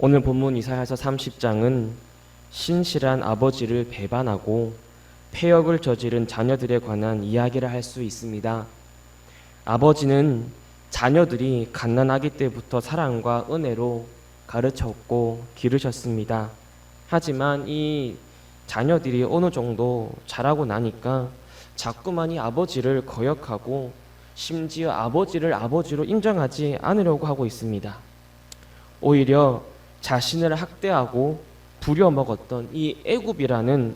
오늘 본문 이사야서 30장은 신실한 아버지를 배반하고 패역을 저지른 자녀들에 관한 이야기를 할 수 있습니다. 아버지는 자녀들이 갓난아기 때부터 사랑과 은혜로 가르쳤고 기르셨습니다. 하지만 이 자녀들이 어느 정도 자라고 나니까 자꾸만 이 아버지를 거역하고 심지어 아버지를 아버지로 인정하지 않으려고 하고 있습니다. 오히려 자신을 학대하고 부려먹었던 이 애굽이라는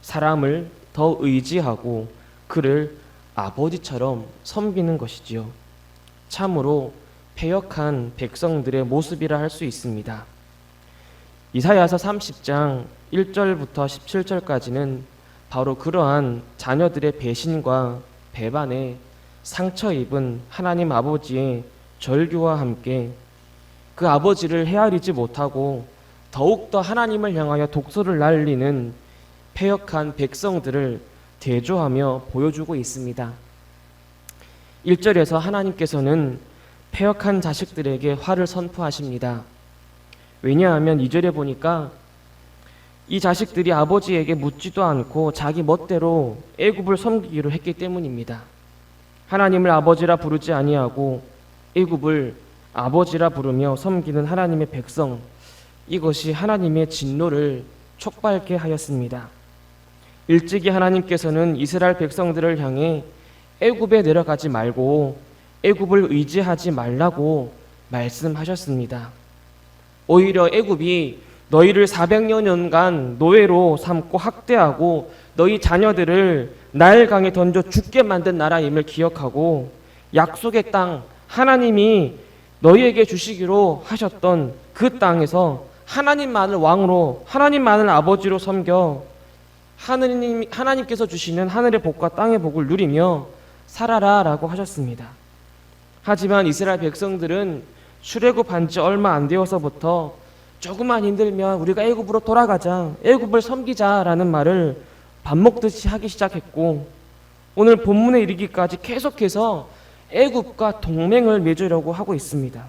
사람을 더 의지하고 그를 아버지처럼 섬기는 것이지요. 참으로 패역한 백성들의 모습이라 할 수 있습니다. 이사야서 30장 1절부터 17절까지는 바로 그러한 자녀들의 배신과 배반에 상처 입은 하나님 아버지의 절규와 함께 그 아버지를 헤아리지 못하고 더욱더 하나님을 향하여 독소를 날리는 패역한 백성들을 대조하며 보여주고 있습니다. 1절에서 하나님께서는 패역한 자식들에게 화를 선포하십니다. 왜냐하면 2절에 보니까 이 자식들이 아버지에게 묻지도 않고 자기 멋대로 애굽을 섬기기로 했기 때문입니다. 하나님을 아버지라 부르지 아니하고 애굽을 아버지라 부르며 섬기는 하나님의 백성, 이것이 하나님의 진노를 촉발케 하였습니다. 일찍이 하나님께서는 이스라엘 백성들을 향해 애굽에 내려가지 말고 애굽을 의지하지 말라고 말씀하셨습니다. 오히려 애굽이 너희를 400여년간 노예로 삼고 학대하고 너희 자녀들을 나일강에 던져 죽게 만든 나라임을 기억하고 약속의 땅, 하나님이 너희에게 주시기로 하셨던 그 땅에서 하나님만을 왕으로, 하나님만을 아버지로 섬겨 하나님께서 주시는 하늘의 복과 땅의 복을 누리며 살아라 라고 하셨습니다. 하지만 이스라엘 백성들은 출애굽한 지 얼마 안 되어서부터 조금만 힘들면 우리가 애굽으로 돌아가자, 애굽을 섬기자라는 말을 밥 먹듯이 하기 시작했고, 오늘 본문에 이르기까지 계속해서 애굽과 동맹을 맺으려고 하고 있습니다.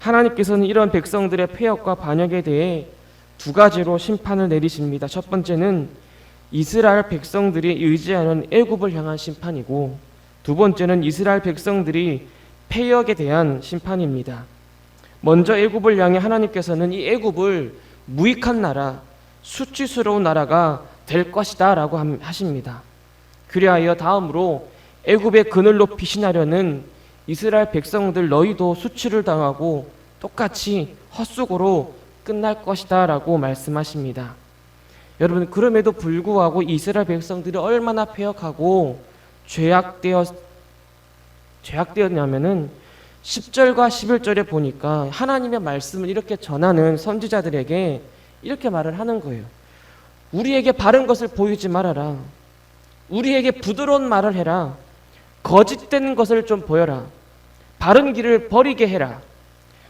하나님께서는 이런 백성들의 패역과 반역에 대해 두 가지로 심판을 내리십니다. 첫 번째는 이스라엘 백성들이 의지하는 애굽을 향한 심판이고, 두 번째는 이스라엘 백성들이 패역에 대한 심판입니다. 먼저 애굽을 향해 하나님께서는 이 애굽을 무익한 나라, 수치스러운 나라가 될 것이다 라고 하십니다. 그리하여 다음으로 애굽의 그늘로 피신하려는 이스라엘 백성들 너희도 수치를 당하고 똑같이 헛수고로 끝날 것이다 라고 말씀하십니다. 여러분, 그럼에도 불구하고 이스라엘 백성들이 얼마나 패역하고 죄악되었냐면은 10절과 11절에 보니까 하나님의 말씀을 이렇게 전하는 선지자들에게 이렇게 말을 하는 거예요. 우리에게 바른 것을 보이지 말아라. 우리에게 부드러운 말을 해라. 거짓된 것을 좀 보여라. 바른 길을 버리게 해라.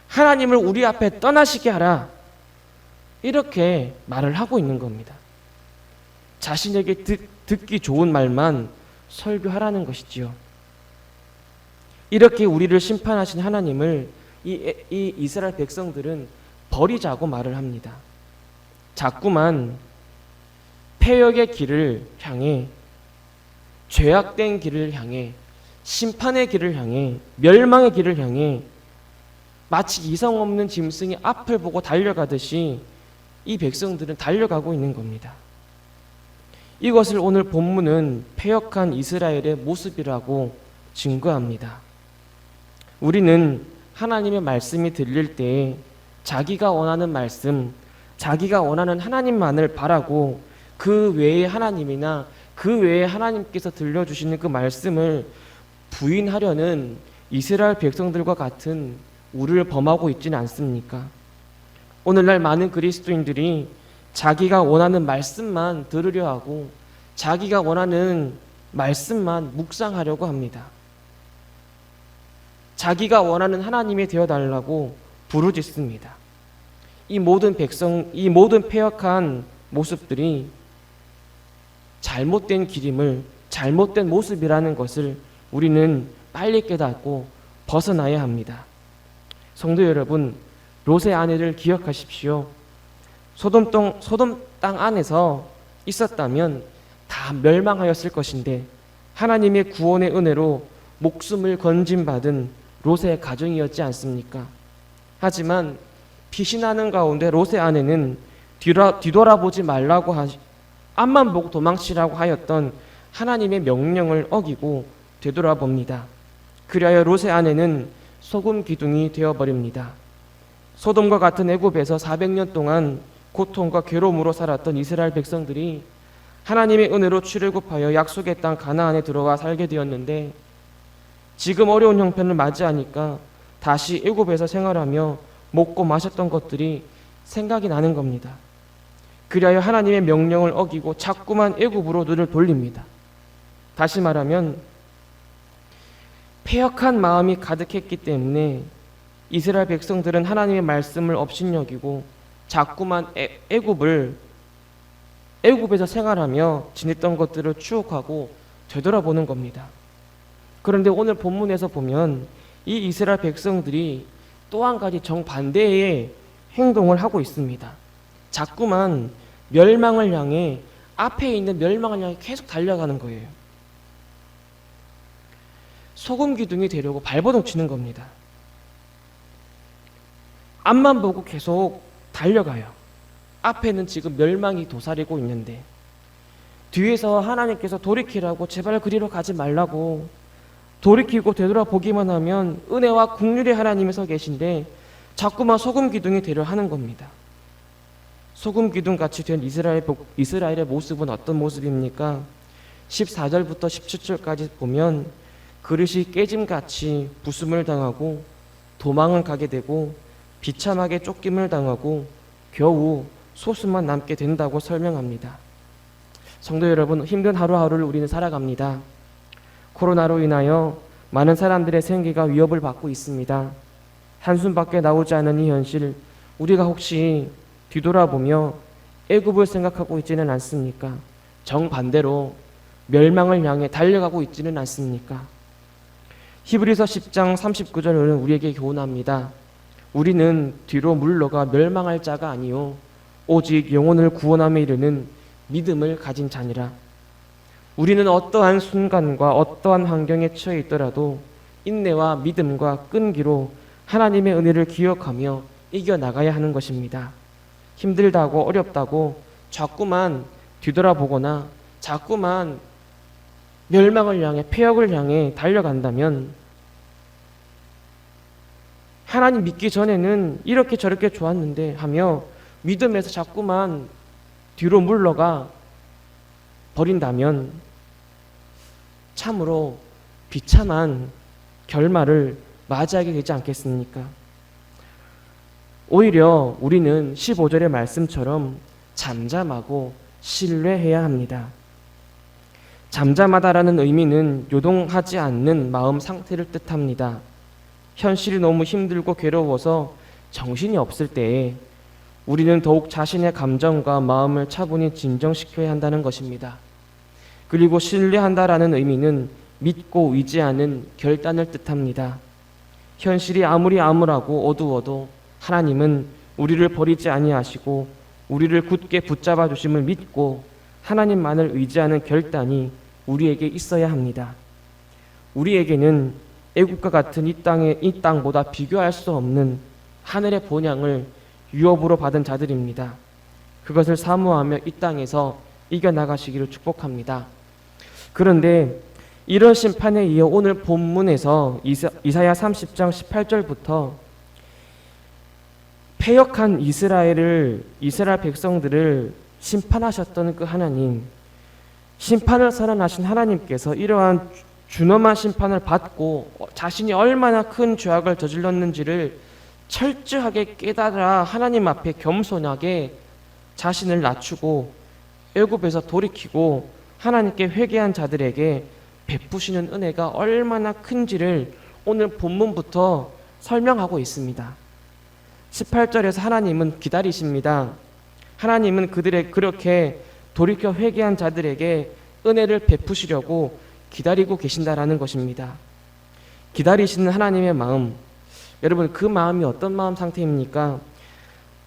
하나님을 우리 앞에 떠나시게 하라. 이렇게 말을 하고 있는 겁니다. 자신에게 듣기 좋은 말만 설교하라는 것이지요. 이렇게 우리를 심판하신 하나님을 이 이스라엘 백성들은 버리자고 말을 합니다. 자꾸만 패역의 길을 향해, 죄악된 길을 향해, 심판의 길을 향해, 멸망의 길을 향해 마치 이성 없는 짐승이 앞을 보고 달려가듯이 이 백성들은 달려가고 있는 겁니다. 이것을 오늘 본문은 패역한 이스라엘의 모습이라고 증거합니다. 우리는 하나님의 말씀이 들릴 때 자기가 원하는 말씀, 자기가 원하는 하나님만을 바라고 그 외의 하나님이나 그 외에 하나님께서 들려주시는 그 말씀을 부인하려는 이스라엘 백성들과 같은 우를 범하고 있지는 않습니까? 오늘날 많은 그리스도인들이 자기가 원하는 말씀만 들으려 하고 자기가 원하는 말씀만 묵상하려고 합니다. 자기가 원하는 하나님이 되어달라고 부르짖습니다. 이 모든 패역한 모습들이 잘못된 길임을, 잘못된 모습이라는 것을 우리는 빨리 깨닫고 벗어나야 합니다. 성도 여러분, 롯의 아내를 기억하십시오. 소돔 땅 안에서 있었다면 다 멸망하였을 것인데 하나님의 구원의 은혜로 목숨을 건진받은 롯의 가정이었지 않습니까? 하지만 피신하는 가운데 롯의 아내는 뒤돌아보지 말라고 앞만 보고 도망치라고 하였던 하나님의 명령을 어기고 되돌아봅니다. 그리하여 롯의 아내는 소금 기둥이 되어버립니다. 소돔과 같은 애굽에서 400년 동안 고통과 괴로움으로 살았던 이스라엘 백성들이 하나님의 은혜로 출애굽하여 약속의 땅 가나안에 들어와 살게 되었는데 지금 어려운 형편을 맞이하니까 다시 애굽에서 생활하며 먹고 마셨던 것들이 생각이 나는 겁니다. 그리하여 하나님의 명령을 어기고 자꾸만 애굽으로 눈을 돌립니다. 다시 말하면 패역한 마음이 가득했기 때문에 이스라엘 백성들은 하나님의 말씀을 업신여기고 자꾸만 애굽에서 생활하며 지냈던 것들을 추억하고 되돌아보는 겁니다. 그런데 오늘 본문에서 보면 이 이스라엘 백성들이 또 한 가지 정반대의 행동을 하고 있습니다. 자꾸만 멸망을 향해 앞에 있는 멸망을 향해 계속 달려가는 거예요. 소금 기둥이 되려고 발버둥 치는 겁니다. 앞만 보고 계속 달려가요. 앞에는 지금 멸망이 도사리고 있는데 뒤에서 하나님께서 돌이키라고 제발 그리로 가지 말라고 돌이키고 되돌아보기만 하면 은혜와 긍휼의 하나님이 서 계신데 자꾸만 소금 기둥이 되려 하는 겁니다. 소금 기둥같이 된 이스라엘의 모습은 어떤 모습입니까? 14절부터 17절까지 보면 그릇이 깨짐같이 부숨을 당하고 도망을 가게 되고 비참하게 쫓김을 당하고 겨우 소수만 남게 된다고 설명합니다. 성도 여러분, 힘든 하루하루를 우리는 살아갑니다. 코로나로 인하여 많은 사람들의 생계가 위협을 받고 있습니다. 한숨밖에 나오지 않는 이 현실, 우리가 혹시 뒤돌아보며 애굽을 생각하고 있지는 않습니까? 정반대로 멸망을 향해 달려가고 있지는 않습니까? 히브리서 10장 39절은 우리에게 교훈합니다. 우리는 뒤로 물러가 멸망할 자가 아니요 오직 영혼을 구원함에 이르는 믿음을 가진 자니라. 우리는 어떠한 순간과 어떠한 환경에 처해 있더라도 인내와 믿음과 끈기로 하나님의 은혜를 기억하며 이겨나가야 하는 것입니다. 힘들다고 어렵다고 자꾸만 뒤돌아보거나 자꾸만 멸망을 향해 폐역을 향해 달려간다면 하나님 믿기 전에는 이렇게 저렇게 좋았는데 하며 믿음에서 자꾸만 뒤로 물러가 버린다면 참으로 비참한 결말을 맞이하게 되지 않겠습니까? 오히려 우리는 15절의 말씀처럼 잠잠하고 신뢰해야 합니다. 잠잠하다라는 의미는 요동하지 않는 마음 상태를 뜻합니다. 현실이 너무 힘들고 괴로워서 정신이 없을 때에 우리는 더욱 자신의 감정과 마음을 차분히 진정시켜야 한다는 것입니다. 그리고 신뢰한다라는 의미는 믿고 의지하는 결단을 뜻합니다. 현실이 아무리 암울하고 어두워도 하나님은 우리를 버리지 아니하시고 우리를 굳게 붙잡아 주심을 믿고 하나님만을 의지하는 결단이 우리에게 있어야 합니다. 우리에게는 애국과 같은 이 땅보다 비교할 수 없는 하늘의 본향을 유업으로 받은 자들입니다. 그것을 사모하며 이 땅에서 이겨나가시기를 축복합니다. 그런데 이런 심판에 이어 오늘 본문에서 이사야 30장 18절부터 패역한 이스라엘 백성들을 심판하셨던 그 하나님, 심판을 선언하신 하나님께서 이러한 준엄한 심판을 받고 자신이 얼마나 큰 죄악을 저질렀는지를 철저하게 깨달아 하나님 앞에 겸손하게 자신을 낮추고 애굽에서 돌이키고 하나님께 회개한 자들에게 베푸시는 은혜가 얼마나 큰지를 오늘 본문부터 설명하고 있습니다. 18절에서 하나님은 기다리십니다. 하나님은 그렇게 돌이켜 회개한 자들에게 은혜를 베푸시려고 기다리고 계신다라는 것입니다. 기다리시는 하나님의 마음, 여러분, 그 마음이 어떤 마음 상태입니까?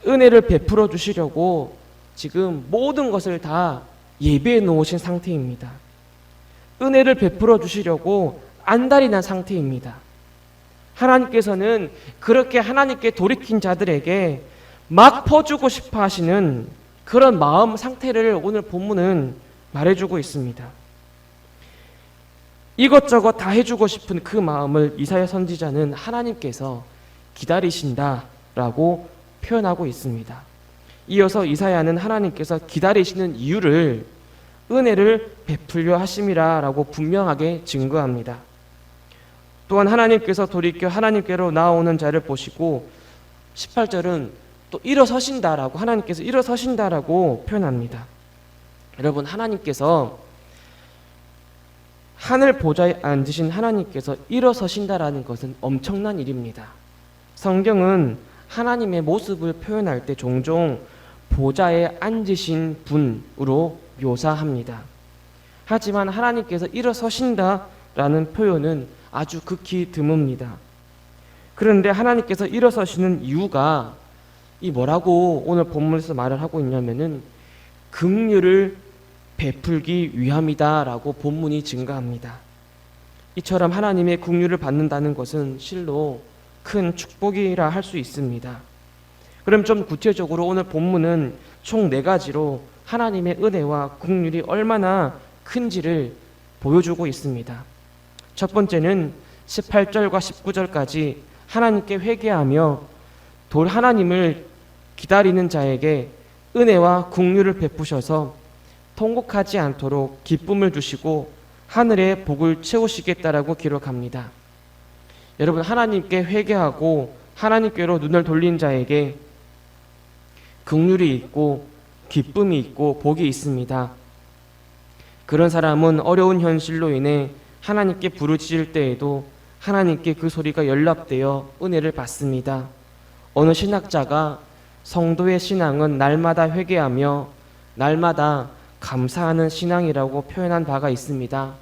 은혜를 베풀어 주시려고 지금 모든 것을 다 예배해 놓으신 상태입니다. 은혜를 베풀어 주시려고 안달이 난 상태입니다. 하나님께서는 그렇게 하나님께 돌이킨 자들에게 막 퍼주고 싶어 하시는 그런 마음 상태를 오늘 본문은 말해주고 있습니다. 이것저것 다 해주고 싶은 그 마음을 이사야 선지자는 하나님께서 기다리신다라고 표현하고 있습니다. 이어서 이사야는 하나님께서 기다리시는 이유를 은혜를 베풀려 하심이라라고 분명하게 증거합니다. 또한 하나님께서 돌이켜 하나님께로 나오는 자를 보시고 18절은 또 일어서신다라고 하나님께서 일어서신다라고 표현합니다. 여러분, 하나님께서 하늘 보좌에 앉으신 하나님께서 일어서신다라는 것은 엄청난 일입니다. 성경은 하나님의 모습을 표현할 때 종종 보좌에 앉으신 분으로 묘사합니다. 하지만 하나님께서 일어서신다라는 표현은 아주 극히 드뭅니다. 그런데 하나님께서 일어서시는 이유가 이 뭐라고 오늘 본문에서 말을 하고 있냐면은 긍휼을 베풀기 위함이다라고 본문이 증가합니다. 이처럼 하나님의 긍휼을 받는다는 것은 실로 큰 축복이라 할 수 있습니다. 그럼 좀 구체적으로 오늘 본문은 총 4가지로 하나님의 은혜와 긍휼이 얼마나 큰지를 보여주고 있습니다. 첫 번째는 18절과 19절까지 하나님께 회개하며 하나님을 기다리는 자에게 은혜와 긍휼을 베푸셔서 통곡하지 않도록 기쁨을 주시고 하늘의 복을 채우시겠다라고 기록합니다. 여러분, 하나님께 회개하고 하나님께로 눈을 돌린 자에게 긍휼이 있고 기쁨이 있고 복이 있습니다. 그런 사람은 어려운 현실로 인해 하나님께 부르짖을 때에도 하나님께 그 소리가 연락되어 은혜를 받습니다. 어느 신학자가 성도의 신앙은 날마다 회개하며 날마다 감사하는 신앙이라고 표현한 바가 있습니다.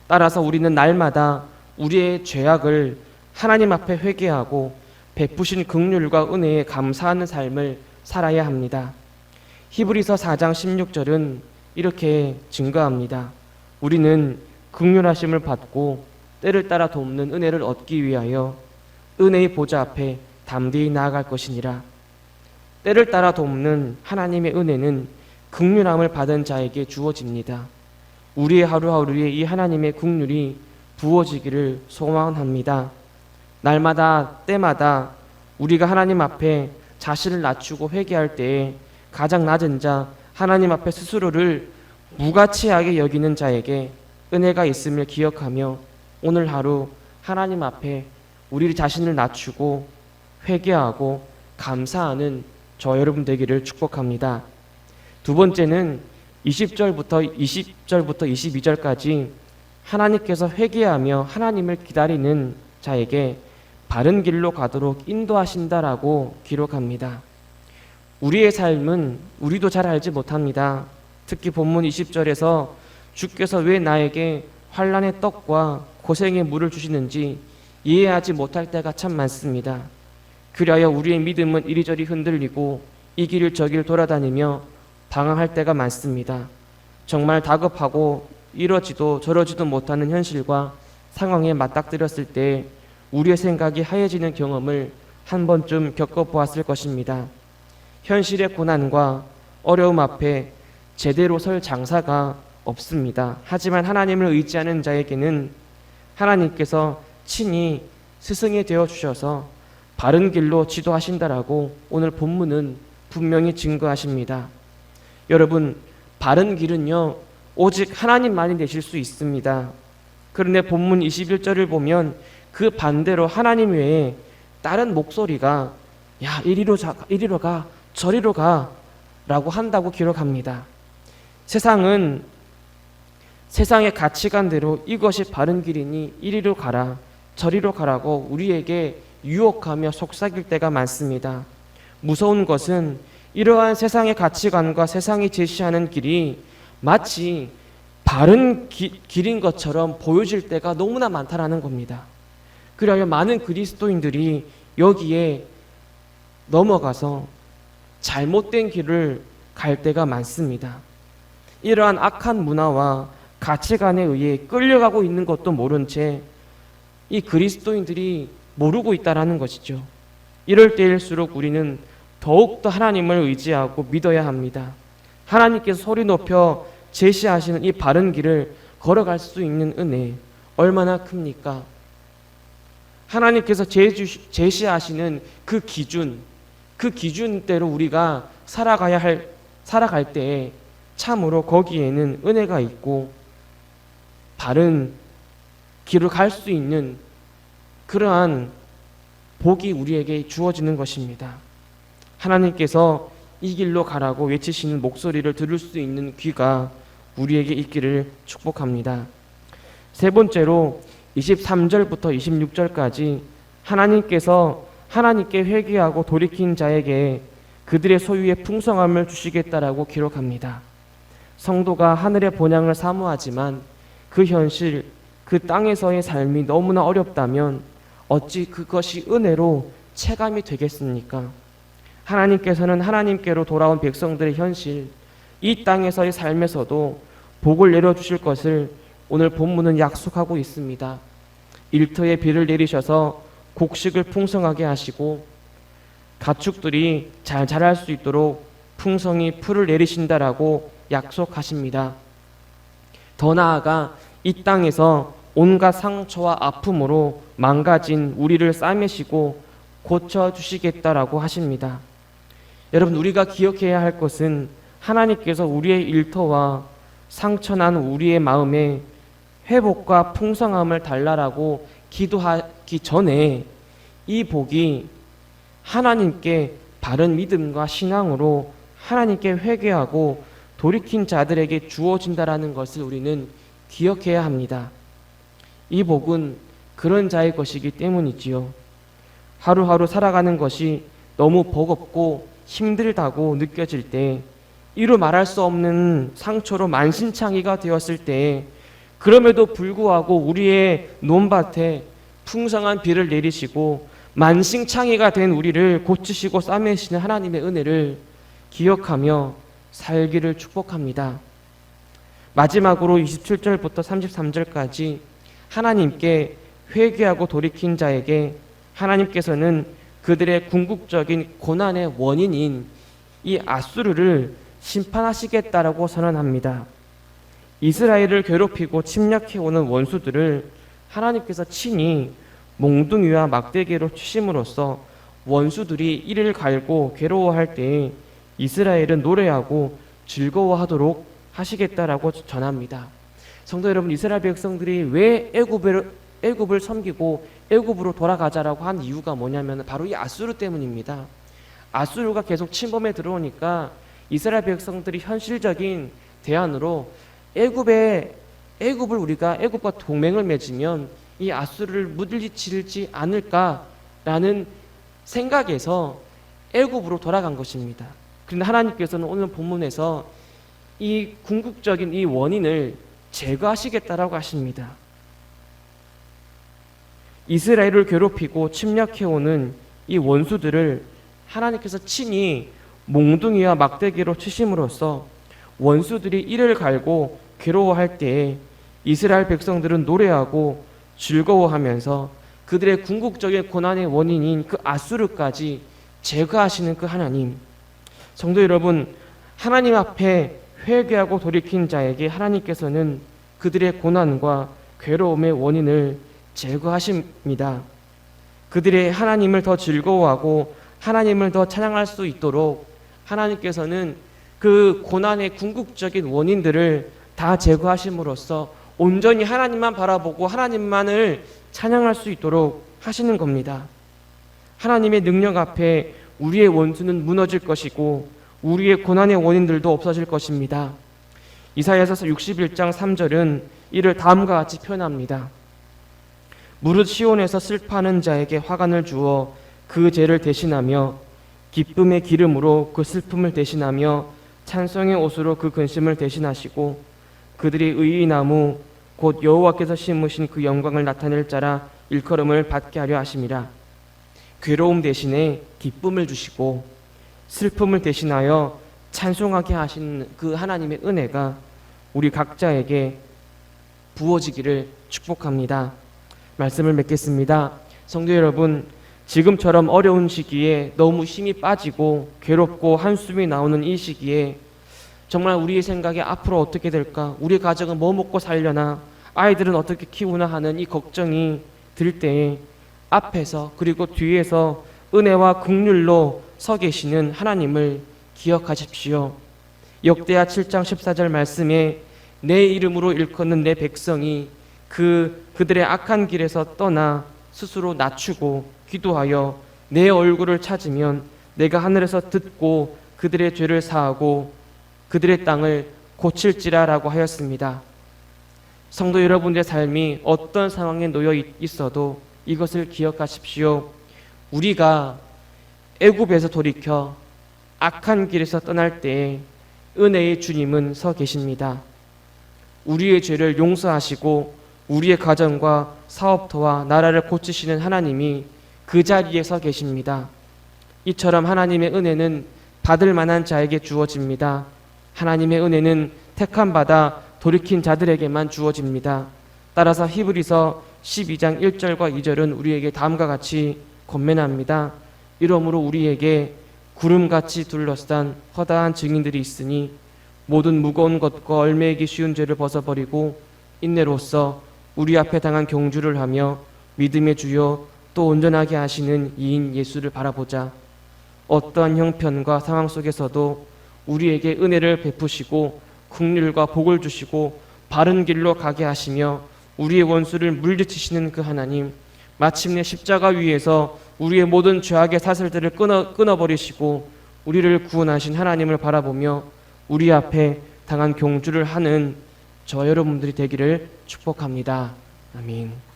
따라서 우리는 날마다 우리의 죄악을 하나님 앞에 회개하고 베푸신 긍휼과 은혜에 감사하는 삶을 살아야 합니다. 히브리서 4장 16절은 이렇게 증거합니다. 우리는 긍휼하심을 받고 때를 따라 돕는 은혜를 얻기 위하여 은혜의 보좌 앞에 담대히 나아갈 것이니라. 때를 따라 돕는 하나님의 은혜는 긍휼함을 받은 자에게 주어집니다. 우리의 하루하루에 이 하나님의 긍휼이 부어지기를 소망합니다. 날마다 때마다 우리가 하나님 앞에 자신을 낮추고 회개할 때에 가장 낮은 자 하나님 앞에 스스로를 무가치하게 여기는 자에게 은혜가 있음을 기억하며 오늘 하루 하나님 앞에 우리 자신을 낮추고 회개하고 감사하는 저 여러분 되기를 축복합니다. 두 번째는 20절부터 22절까지 하나님께서 회개하며 하나님을 기다리는 자에게 바른 길로 가도록 인도하신다라고 기록합니다. 우리의 삶은 우리도 잘 알지 못합니다. 특히 본문 20절에서 주께서 왜 나에게 환난의 떡과 고생의 물을 주시는지 이해하지 못할 때가 참 많습니다. 그리하여 우리의 믿음은 이리저리 흔들리고 이 길을 저 길 돌아다니며 방황할 때가 많습니다. 정말 다급하고 이러지도 저러지도 못하는 현실과 상황에 맞닥뜨렸을 때 우리의 생각이 하얘지는 경험을 한 번쯤 겪어보았을 것입니다. 현실의 고난과 어려움 앞에 제대로 설 장사가 없습니다. 하지만 하나님을 의지하는 자에게는 하나님께서 친히 스승이 되어 주셔서 바른 길로 지도하신다라고 오늘 본문은 분명히 증거하십니다. 여러분, 바른 길은요 오직 하나님만이 내실 수 있습니다. 그런데 본문 21절을 보면 그 반대로 하나님 외에 다른 목소리가 야 이리로 가 저리로 가 라고 한다고 기록합니다. 세상은 세상의 가치관대로 이것이 바른 길이니 이리로 가라 저리로 가라고 우리에게 유혹하며 속삭일 때가 많습니다. 무서운 것은 이러한 세상의 가치관과 세상이 제시하는 길이 마치 바른 길인 것처럼 보여질 때가 너무나 많다라는 겁니다. 그리하여 많은 그리스도인들이 여기에 넘어가서 잘못된 길을 갈 때가 많습니다. 이러한 악한 문화와 가치관에 의해 끌려가고 있는 것도 모른 채 이 그리스도인들이 모르고 있다라는 것이죠. 이럴 때일수록 우리는 더욱더 하나님을 의지하고 믿어야 합니다. 하나님께서 소리 높여 제시하시는 이 바른 길을 걸어갈 수 있는 은혜 얼마나 큽니까? 하나님께서 제시하시는 그 기준대로 우리가 살아갈 때에 참으로 거기에는 은혜가 있고 바른 길을 갈 수 있는 그러한 복이 우리에게 주어지는 것입니다. 하나님께서 이 길로 가라고 외치시는 목소리를 들을 수 있는 귀가 우리에게 있기를 축복합니다. 세 번째로 23절부터 26절까지 하나님께서 하나님께 회개하고 돌이킨 자에게 그들의 소유의 풍성함을 주시겠다라고 기록합니다. 성도가 하늘의 본향을 사모하지만 그 현실, 그 땅에서의 삶이 너무나 어렵다면 어찌 그것이 은혜로 체감이 되겠습니까? 하나님께서는 하나님께로 돌아온 백성들의 현실, 이 땅에서의 삶에서도 복을 내려주실 것을 오늘 본문은 약속하고 있습니다. 일터에 비를 내리셔서 곡식을 풍성하게 하시고 가축들이 잘 자랄 수 있도록 풍성히 풀을 내리신다라고 약속하십니다. 더 나아가 이 땅에서 온갖 상처와 아픔으로 망가진 우리를 싸매시고 고쳐주시겠다라고 하십니다. 여러분, 우리가 기억해야 할 것은 하나님께서 우리의 일터와 상처난 우리의 마음에 회복과 풍성함을 달라라고 기도하기 전에 이 복이 하나님께 바른 믿음과 신앙으로 하나님께 회개하고 돌이킨 자들에게 주어진다라는 것을 우리는 기억해야 합니다. 이 복은 그런 자의 것이기 때문이지요. 하루하루 살아가는 것이 너무 버겁고 힘들다고 느껴질 때, 이루 말할 수 없는 상처로 만신창이가 되었을 때, 그럼에도 불구하고 우리의 논밭에 풍성한 비를 내리시고 만신창이가 된 우리를 고치시고 싸매시는 하나님의 은혜를 기억하며 살기를 축복합니다. 마지막으로 27절부터 33절까지 하나님께 회개하고 돌이킨 자에게 하나님께서는 그들의 궁극적인 고난의 원인인 이 아수르를 심판하시겠다라고 선언합니다. 이스라엘을 괴롭히고 침략해오는 원수들을 하나님께서 친히 몽둥이와 막대기로 치심으로써 원수들이 이를 갈고 괴로워할 때에 이스라엘은 노래하고 즐거워하도록 하시겠다라고 전합니다. 성도 여러분, 이스라엘 백성들이 왜 애굽을 섬기고 애굽으로 돌아가자라고 한 이유가 뭐냐면 바로 이 아수르 때문입니다. 아수르가 계속 침범해 들어오니까 이스라엘 백성들이 현실적인 대안으로 애굽을 우리가 애굽과 동맹을 맺으면 이 아수르를 물리치지 않을까라는 생각에서 애굽으로 돌아간 것입니다. 그런데 하나님께서는 오늘 본문에서 이 궁극적인 이 원인을 제거하시겠다라고 하십니다. 이스라엘을 괴롭히고 침략해오는 이 원수들을 하나님께서 친히 몽둥이와 막대기로 치심으로써 원수들이 이를 갈고 괴로워할 때에 이스라엘 백성들은 노래하고 즐거워하면서 그들의 궁극적인 고난의 원인인 그 아수르까지 제거하시는 그 하나님. 성도 여러분, 하나님 앞에 회개하고 돌이킨 자에게 하나님께서는 그들의 고난과 괴로움의 원인을 제거하십니다. 그들의 하나님을 더 즐거워하고 하나님을 더 찬양할 수 있도록 하나님께서는 그 고난의 궁극적인 원인들을 다 제거하심으로써 온전히 하나님만 바라보고 하나님만을 찬양할 수 있도록 하시는 겁니다. 하나님의 능력 앞에 우리의 원수는 무너질 것이고 우리의 고난의 원인들도 없어질 것입니다. 이사야서 61장 3절은 이를 다음과 같이 표현합니다. 무릇 시온에서 슬퍼하는 자에게 화관을 주어 그 죄를 대신하며 기쁨의 기름으로 그 슬픔을 대신하며 찬송의 옷으로 그 근심을 대신하시고 그들이 의의 나무 곧 여호와께서 심으신 그 영광을 나타낼 자라 일컬음을 받게 하려 하심이라. 괴로움 대신에 기쁨을 주시고 슬픔을 대신하여 찬송하게 하시는 그 하나님의 은혜가 우리 각자에게 부어지기를 축복합니다. 말씀을 맺겠습니다. 성도 여러분, 지금처럼 어려운 시기에 너무 힘이 빠지고 괴롭고 한숨이 나오는 이 시기에 정말 우리의 생각에 앞으로 어떻게 될까? 우리 가정은 뭐 먹고 살려나? 아이들은 어떻게 키우나 하는 이 걱정이 들 때에 앞에서 그리고 뒤에서 은혜와 긍휼로 서 계시는 하나님을 기억하십시오. 역대하 7장 14절 말씀에 내 이름으로 일컫는 내 백성이 그들의 악한 길에서 떠나 스스로 낮추고 기도하여 내 얼굴을 찾으면 내가 하늘에서 듣고 그들의 죄를 사하고 그들의 땅을 고칠지라라고 하였습니다. 성도 여러분의 삶이 어떤 상황에 놓여 있어도 이것을 기억하십시오. 우리가 애굽에서 돌이켜 악한 길에서 떠날 때에 은혜의 주님은 서 계십니다. 우리의 죄를 용서하시고 우리의 가정과 사업터와 나라를 고치시는 하나님이 그 자리에 서 계십니다. 이처럼 하나님의 은혜는 받을 만한 자에게 주어집니다. 하나님의 은혜는 택함 받아 돌이킨 자들에게만 주어집니다. 따라서 히브리서 12장 1절과 2절은 우리에게 다음과 같이 권면합니다. 이러므로 우리에게 구름같이 둘러싼 허다한 증인들이 있으니 모든 무거운 것과 얽매이기 쉬운 죄를 벗어버리고 인내로써 우리 앞에 당한 경주를 하며 믿음의 주요 또 온전하게 하시는 이인 예수를 바라보자. 어떠한 형편과 상황 속에서도 우리에게 은혜를 베푸시고 긍휼과 복을 주시고 바른 길로 가게 하시며 우리의 원수를 물리치시는 그 하나님, 마침내 십자가 위에서 우리의 모든 죄악의 사슬들을 끊어버리시고 우리를 구원하신 하나님을 바라보며 우리 앞에 당한 경주를 하는 저 여러분들이 되기를 축복합니다. 아멘.